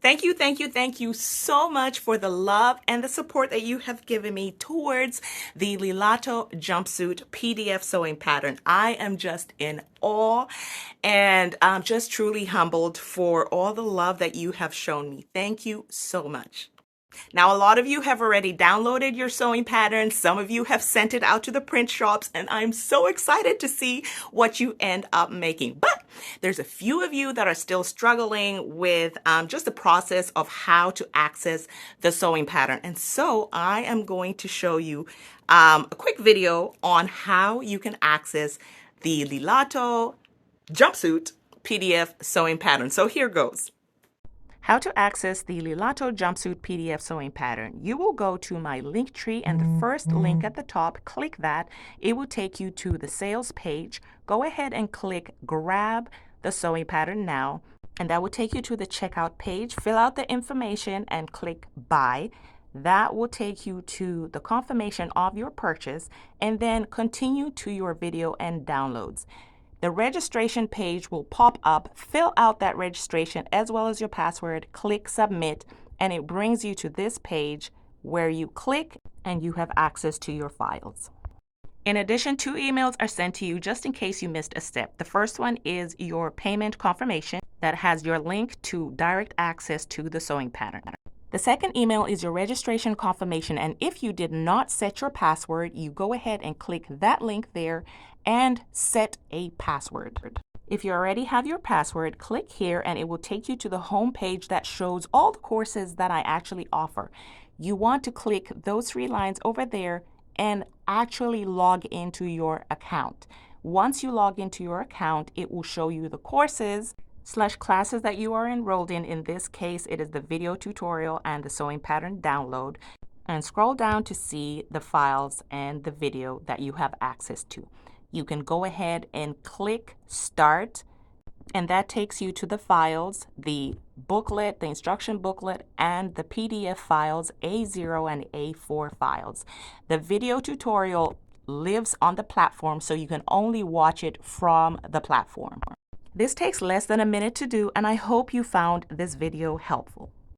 Thank you so much for the love and the support that you have given me towards the Lilato Jumpsuit PDF sewing pattern. I am just in awe and I'm just truly humbled for all the love that you have shown me. Thank you so much. Now, a lot of you have already downloaded your sewing pattern. Some of you have sent it out to the print shops, and I'm so excited to see what you end up making. But there's a few of you that are still struggling with just the process of how to access the sewing pattern. And so I am going to show you a quick video on how you can access the Lilato Jumpsuit PDF sewing pattern. So here goes. How to access the Lilato Jumpsuit PDF sewing pattern. You will go to my link tree and the first link at the top, click that. It will take you to the sales page. Go ahead and click grab the sewing pattern now, and that will take you to the checkout page. Fill out the information and click buy. That will take you to the confirmation of your purchase, and then continue to your video and downloads. The registration page will pop up. Fill out that registration as well as your password, click submit, and it brings you to this page where you click and you have access to your files. In addition, 2 emails are sent to you just in case you missed a step. The first one is your payment confirmation that has your link to direct access to the sewing pattern. The second email is your registration confirmation, and if you did not set your password, you go ahead and click that link there and set a password. If you already have your password, click here and it will take you to the home page that shows all the courses that I actually offer. You want to click those 3 lines over there and actually log into your account. Once you log into your account, it will show you the courses / classes that you are enrolled in. In this case, it is the video tutorial and the sewing pattern download. And scroll down to see the files and the video that you have access to. You can go ahead and click start, and that takes you to the files, the booklet, the instruction booklet, and the PDF files, A0 and A4 files. The video tutorial lives on the platform, so you can only watch it from the platform. This takes less than a minute to do, and I hope you found this video helpful.